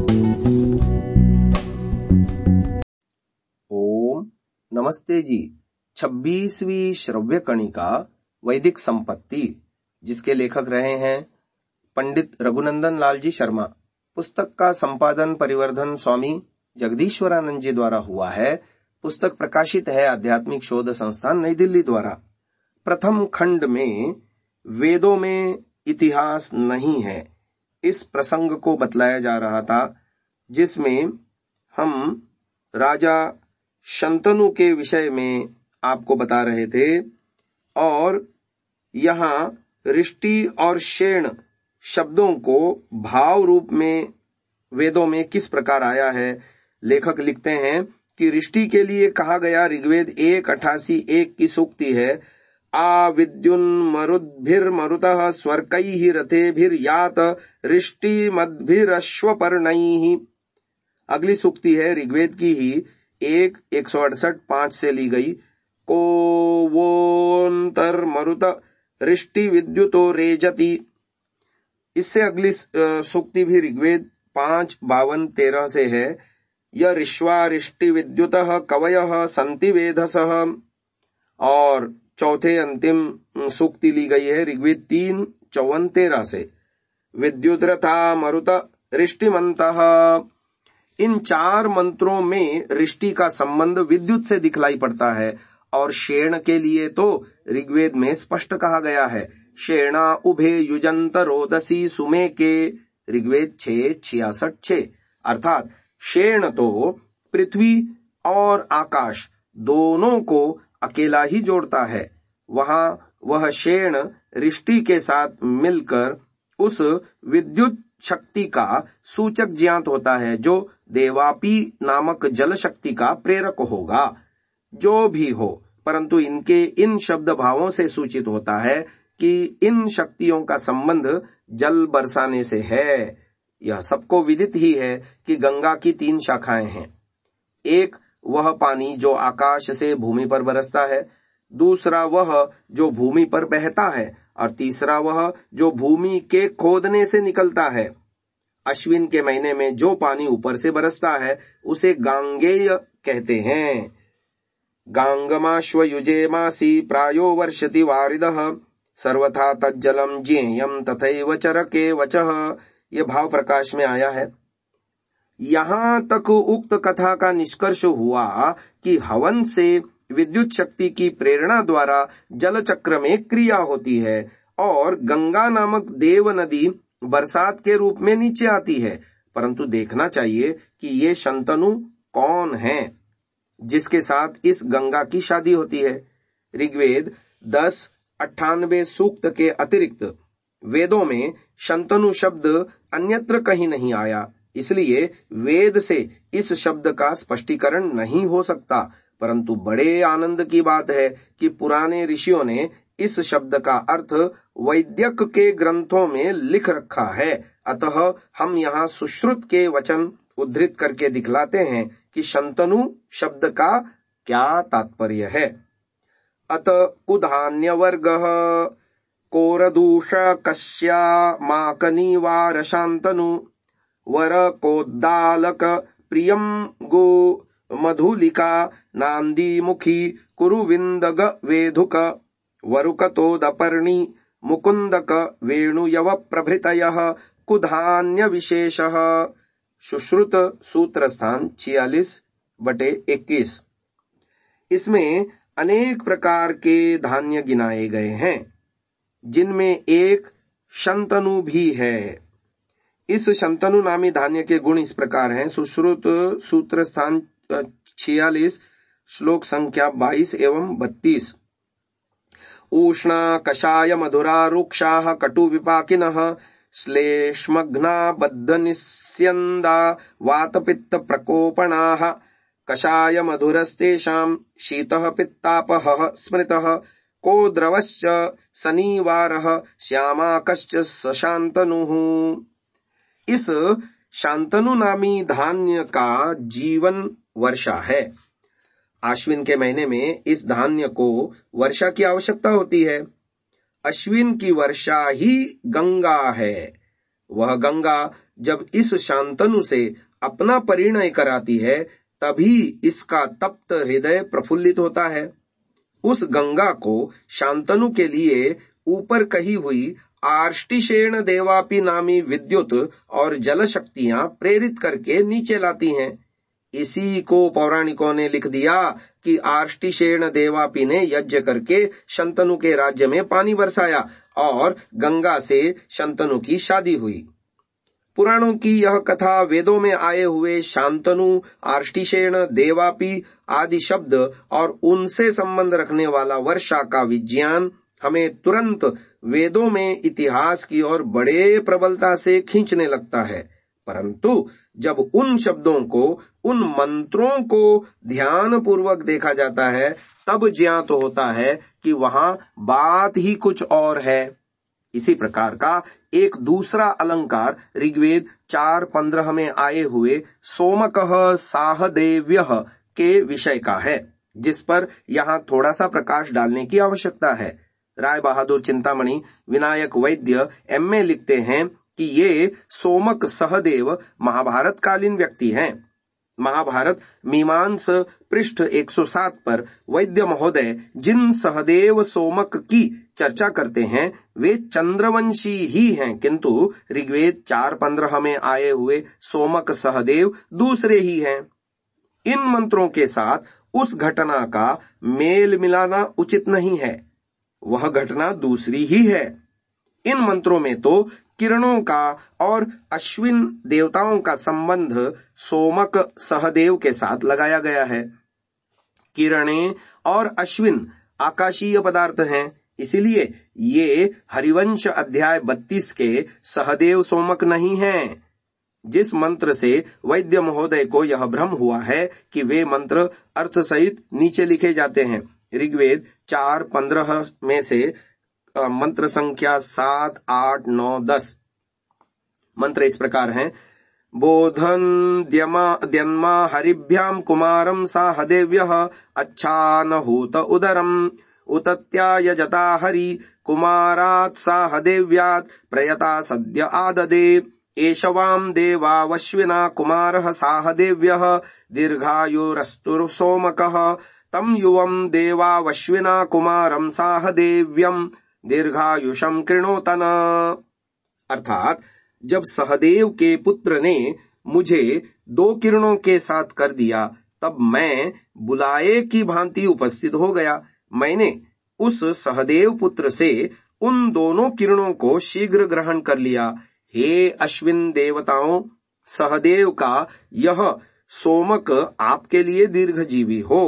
ओम नमस्ते जी। 26वीं श्रव्य कणिका वैदिक संपत्ति, जिसके लेखक रहे हैं पंडित रघुनंदन लाल जी शर्मा। पुस्तक का संपादन परिवर्धन स्वामी जगदीश्वरानंद जी द्वारा हुआ है। पुस्तक प्रकाशित है आध्यात्मिक शोध संस्थान नई दिल्ली द्वारा। प्रथम खंड में वेदों में इतिहास नहीं है, इस प्रसंग को बतलाया जा रहा था, जिसमें हम राजा शंतनु के विषय में आपको बता रहे थे। और यहाँ रिष्टि और शेण शब्दों को भाव रूप में वेदों में किस प्रकार आया है। लेखक लिखते हैं कि रिष्टि के लिए कहा गया ऋग्वेद 1:88 की सूक्ति है, आविद्युन्मरुद्भिर्मरुतः स्वर्कैः रथेभिर्यात रिष्टिमद्भिरश्वपर्णैः। अगली सूक्ति है ऋग्वेद की ही 1:168 से ली गई, को वोन्तर्मरुत रिष्टि विद्युतो रेजति। इससे अगली सूक्ति भी ऋग्वेद 5:52-13 से है, यरिश्वा रिष्टि विद्युतः कवयः सन्ति वेधसः। और चौथे अंतिम सूक्ति ली गई है ऋग्वेद 3:54-13 से, विद्युद्रथा मरुत रिष्टिमन्तः। इन 4 मंत्रों में रिष्टि का संबंध विद्युत से दिखलाई पड़ता है। और शेण के लिए तो ऋग्वेद में स्पष्ट कहा गया है, शेणा उभे युजंत रोदसी सुमे के, ऋग्वेद 6:66। अर्थात शेण तो पृथ्वी और आकाश दोनों को अकेला ही जोड़ता है। वहां वह शेण रिष्टि के साथ मिलकर उस विद्युत शक्ति का सूचक ज्ञात होता है, जो देवापी नामक जल शक्ति का प्रेरक होगा। जो भी हो, परंतु इनके इन शब्द भावों से सूचित होता है कि इन शक्तियों का संबंध जल बरसाने से है। यह सबको विदित ही है कि गंगा की 3 शाखाएं हैं। एक वह पानी जो आकाश से भूमि पर बरसता है, दूसरा वह जो भूमि पर बहता है, और तीसरा वह जो भूमि के खोदने से निकलता है। अश्विन के महीने में जो पानी ऊपर से बरसता है उसे गांगेय कहते हैं। गांगमाश्व युजेमासी प्रायो वर्षति वारिदः सर्वथा तज्जलम ज्ञेयम तथैव चरके वचः। ये भाव प्रकाश में आया है। यहाँ तक उक्त कथा का निष्कर्ष हुआ कि हवन से विद्युत शक्ति की प्रेरणा द्वारा जल चक्र में क्रिया होती है और गंगा नामक देव नदी बरसात के रूप में नीचे आती है। परंतु देखना चाहिए कि ये शंतनु कौन है जिसके साथ इस गंगा की शादी होती है। ऋग्वेद 10:98 सूक्त के अतिरिक्त वेदों में शंतनु शब्द अन्यत्र कहीं नहीं आया, इसलिए वेद से इस शब्द का स्पष्टीकरण नहीं हो सकता। परंतु बड़े आनंद की बात है कि पुराने ऋषियों ने इस शब्द का अर्थ वैद्यक के ग्रंथों में लिख रखा है। अतः हम यहाँ सुश्रुत के वचन उद्धृत करके दिखलाते हैं कि शंतनु शब्द का क्या तात्पर्य है। अत कुधान्य वर्गः कोरदूष कस्या माकनीवार शांतनु वर कोद्दालक प्रियम गो मधुलिका नांदीमुखी कुरुविंदग वेधुक वरुकतोदपर्णी मुकुंदक वेणुयव प्रभृतयः कुधान्य विशेषः। सुश्रुत सूत्र स्थान 46/21। इसमें अनेक प्रकार के धान्य गिनाए गए हैं, जिनमें एक शंतनु भी है। इस शंतनु नामी धान्य के गुण इस प्रकार हैं। सुश्रुत सूत्र स्थान 46 श्लोक संख्या 22 एवं 32। उष्णा कषाय मधुरा रुक्षाः कटु विपाकिनः श्लेष्मघ्ना बद्धनिस्यन्दा वातपित्त प्रकोपणाः कषाय मधुरस्तेषां शीतः पित्तापहः स्मृतः को द्रवश्च शनिवारः श्यामाकश्च सशान्तनुः। इस शांतनु नामी धान्य का जीवन वर्षा है। आश्विन के महीने में इस धान्य को वर्षा की आवश्यकता होती है। अश्विन की वर्षा ही गंगा है। वह गंगा जब इस शांतनु से अपना परिणय कराती है तभी इसका तप्त हृदय प्रफुल्लित होता है। उस गंगा को शांतनु के लिए ऊपर कही हुई आर्ष्टिशेण देवापि नामी विद्युत और जल शक्तियां प्रेरित करके नीचे लाती हैं। इसी को पौराणिकों ने लिख दिया कि आर्ष्टिशेण देवापि ने यज्ञ करके शंतनु के राज्य में पानी बरसाया और गंगा से शंतनु की शादी हुई। पुराणों की यह कथा वेदों में आए हुए शांतनु, आर्ष्टिशेण, देवापि आदि शब्द और उनसे संबंध रखने वाला वर्षा का विज्ञान हमें तुरंत वेदों में इतिहास की ओर बड़े प्रबलता से खींचने लगता है। परंतु जब उन शब्दों को, उन मंत्रों को ध्यान पूर्वक देखा जाता है तब ज्ञात होता है कि वहां बात ही कुछ और है। इसी प्रकार का एक दूसरा अलंकार ऋग्वेद 4:15 में आए हुए सोमकः साहदेव्यः के विषय का है, जिस पर यहाँ थोड़ा सा प्रकाश डालने की आवश्यकता है। राय बहादुर चिंतामणि विनायक वैद्य MA लिखते हैं कि ये सोमक सहदेव महाभारत कालीन व्यक्ति हैं। महाभारत मीमांस पृष्ठ 107 पर वैद्य महोदय जिन सहदेव सोमक की चर्चा करते हैं वे चंद्रवंशी ही हैं, किंतु ऋग्वेद 4:15 में आए हुए सोमक सहदेव दूसरे ही हैं। इन मंत्रों के साथ उस घटना का मेल मिलाना उचित नहीं है, वह घटना दूसरी ही है। इन मंत्रों में तो किरणों का और अश्विन देवताओं का संबंध सोमक सहदेव के साथ लगाया गया है। किरणें और अश्विन आकाशीय पदार्थ हैं, इसीलिए ये हरिवंश अध्याय 32 के सहदेव सोमक नहीं हैं। जिस मंत्र से वैद्य महोदय को यह भ्रम हुआ है कि वे मंत्र अर्थ सहित नीचे लिखे जाते हैं। ऋग्वेद 4:15 में से मंत्र संख्या 7, 8, 9, 10 मंत्र इस प्रकार हैं। बोधन द्यन्मा हरिभ्याम कुमारम साहदेव्यः अच्छानहूत उदरम उतत्याय जता हरि कुमारात् साहदेव्यात् प्रयता सद्य आददे एषवाम देवावश्विना कुमारः साहदेव्यः दीर्घायुरस्तु सोमकः तम युवम देवावश्विना कुमारम साहदेव्यम दीर्घायुषम कृणोतन। अर्थात जब सहदेव के पुत्र ने मुझे 2 किरणों के साथ कर दिया तब मैं बुलाए की भांति उपस्थित हो गया। मैंने उस सहदेव पुत्र से उन दोनों किरणों को शीघ्र ग्रहण कर लिया। हे अश्विन देवताओं, सहदेव का यह सोमक आपके लिए दीर्घजीवी हो।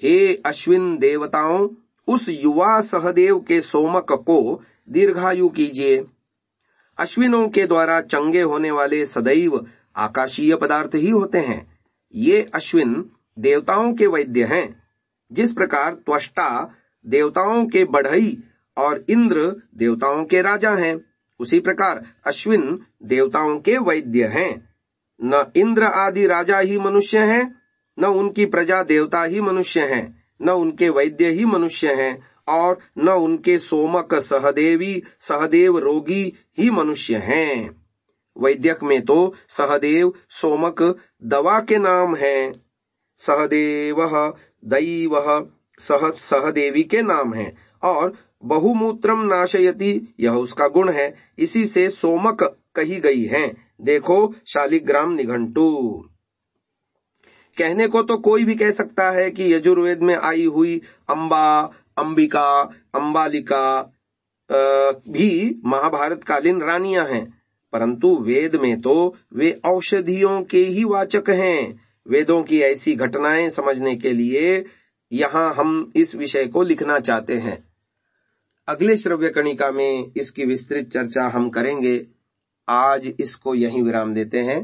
हे अश्विन देवताओं, उस युवा सहदेव के सोमक को दीर्घायु कीजिए। अश्विनों के द्वारा चंगे होने वाले सदैव आकाशीय पदार्थ ही होते हैं। ये अश्विन देवताओं के वैद्य हैं। जिस प्रकार त्वष्टा देवताओं के बढ़ई और इंद्र देवताओं के राजा हैं, उसी प्रकार अश्विन देवताओं के वैद्य हैं। न इंद्र आदि राजा ही मनुष्य हैं, न उनकी प्रजा देवता ही मनुष्य हैं, न उनके वैद्य ही मनुष्य हैं, और न उनके सोमक सहदेव रोगी ही मनुष्य हैं। वैद्यक में तो सहदेव सोमक दवा के नाम हैं। सहदेवः दैवः सहदेवी के नाम हैं, और बहुमूत्रम नाशयति यह उसका गुण है। इसी से सोमक कही गई है। देखो शालिग्राम निघंटु। कहने को तो कोई भी कह सकता है कि यजुर्वेद में आई हुई अंबा, अंबिका, अंबालिका भी महाभारत कालीन रानियां हैं, परंतु वेद में तो वे औषधियों के ही वाचक हैं। वेदों की ऐसी घटनाएं समझने के लिए यहाँ हम इस विषय को लिखना चाहते हैं। अगले श्रव्य कणिका में इसकी विस्तृत चर्चा हम करेंगे। आज इसको यहीं विराम देते हैं।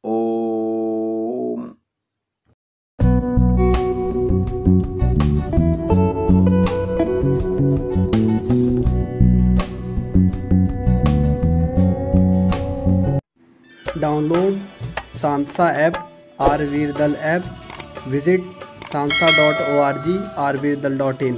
ओम। डाउनलोड सांसा ऐप, आरवीरदल ऐप, विजिट sansa.org, rvirdal.in।